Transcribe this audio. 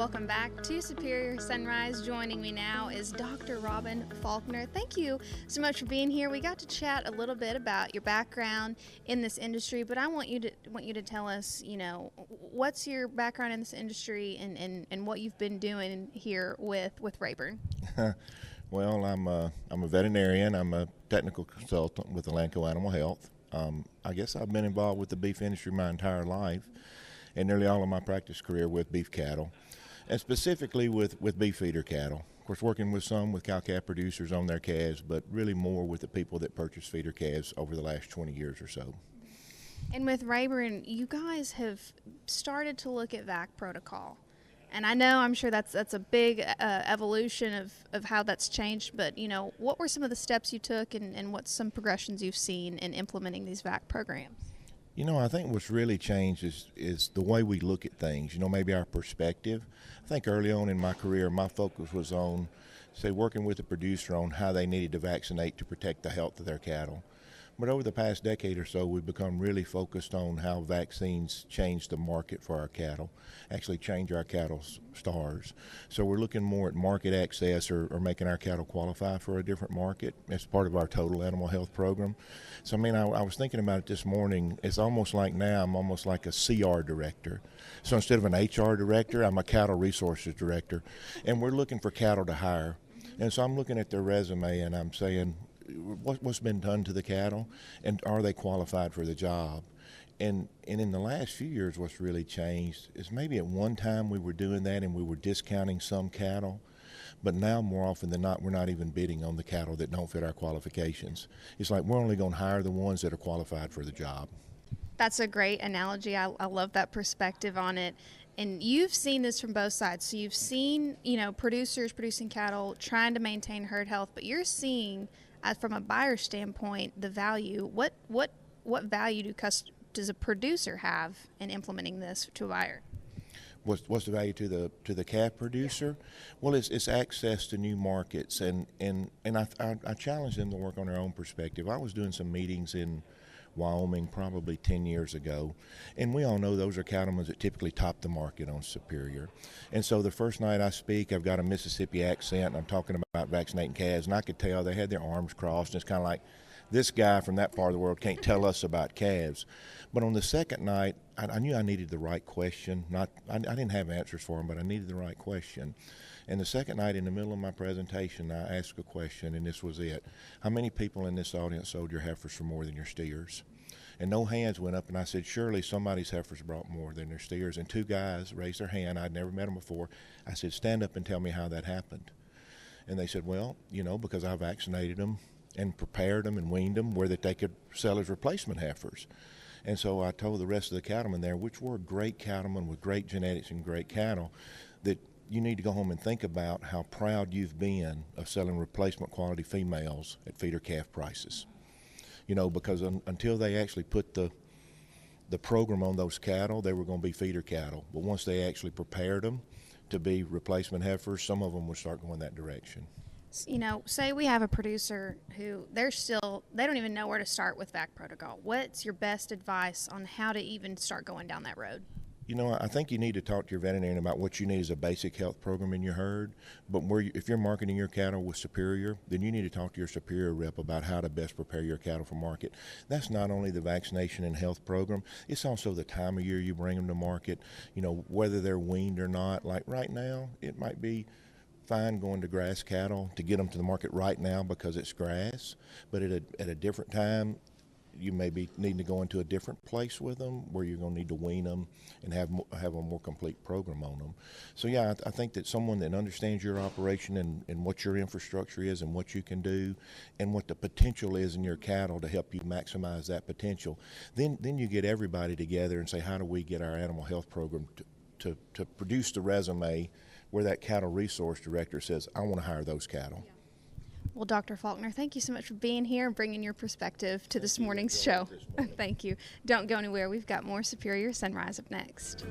Welcome back to Superior Sunrise. Joining me now is Dr. Robin Falkner. Thank you so much for being here. We got to chat a little bit about your background in this industry, but I want you to tell us, what's your background in this industry and what you've been doing here with Rayburn. Well, I'm a veterinarian. I'm a technical consultant with Elanco Animal Health. I guess I've been involved with the beef industry my entire life, and nearly all of my practice career with beef cattle, and specifically with beef feeder cattle. Of course, working with cow-calf producers on their calves, but really more with the people that purchase feeder calves over the last 20 years or so. And with Rayburn, you guys have started to look at VAC protocol. And I'm sure that's a big evolution of how that's changed, but what were some of the steps you took and what's some progressions you've seen in implementing these VAC programs? I think what's really changed is the way we look at things, maybe our perspective. I think early on in my career, my focus was on, say, working with the producer on how they needed to vaccinate to protect the health of their cattle. But over the past decade or so, we've become really focused on how vaccines change the market for our cattle, actually change our cattle's stars. So we're looking more at market access or making our cattle qualify for a different market as part of our total animal health program. So, I was thinking about it this morning. It's almost like now I'm almost like a CR director. So instead of an HR director, I'm a cattle resources director. And we're looking for cattle to hire. And so I'm looking at their resume and I'm saying, what's been done to the cattle, and are they qualified for the job? And in the last few years, what's really changed is maybe at one time we were doing that and we were discounting some cattle, but now more often than not, we're not even bidding on the cattle that don't fit our qualifications. It's like we're only going to hire the ones that are qualified for the job. That's a great analogy. I love that perspective on it. And you've seen this from both sides. So you've seen, producers producing cattle trying to maintain herd health, but you're seeing from a buyer standpoint, the value. What value does a producer have in implementing this to a buyer? What's the value to the calf producer? Well, it's access to new markets, and I challenge them to work on their own perspective. I was doing some meetings in Wyoming probably 10 years ago, and we all know those are cattlemen that typically top the market on Superior. And so the first night I speak, I've got a Mississippi accent and I'm talking about vaccinating calves, and I could tell they had their arms crossed, and it's kind of like, this guy from that part of the world can't tell us about calves. But on the second night, I knew I needed the right question. I didn't have answers for him, but I needed the right question. And the second night, in the middle of my presentation, I asked a question, and this was it. How many people in this audience sold your heifers for more than your steers? And no hands went up, and I said, surely somebody's heifers brought more than their steers. And two guys raised their hand. I'd never met them before. I said, stand up and tell me how that happened. And they said, well, because I vaccinated them and prepared them and weaned them where that they could sell as replacement heifers. And so I told the rest of the cattlemen there, which were great cattlemen with great genetics and great cattle, that you need to go home and think about how proud you've been of selling replacement quality females at feeder calf prices. Because until they actually put the program on those cattle, they were going to be feeder cattle. But once they actually prepared them to be replacement heifers, some of them would start going that direction. Say we have a producer who they don't even know where to start with VAC protocol. What's your best advice on how to even start going down that road? I think you need to talk to your veterinarian about what you need as a basic health program in your herd. But if you're marketing your cattle with Superior, then you need to talk to your Superior rep about how to best prepare your cattle for market. That's not only the vaccination and health program, it's also the time of year you bring them to market, whether they're weaned or not. Like right now, it might be fine going to grass cattle to get them to the market right now because it's grass, but at a different time, you may be needing to go into a different place with them where you're going to need to wean them and have a more complete program on them. So yeah, I think that someone that understands your operation and what your infrastructure is and what you can do and what the potential is in your cattle to help you maximize that potential, then you get everybody together and say, how do we get our animal health program to produce the resume where that cattle resource director says, I want to hire those cattle. Well, Dr. Falkner, thank you so much for being here and bringing your perspective to this morning's show. Thank you. Don't go anywhere. We've got more Superior Sunrise up next.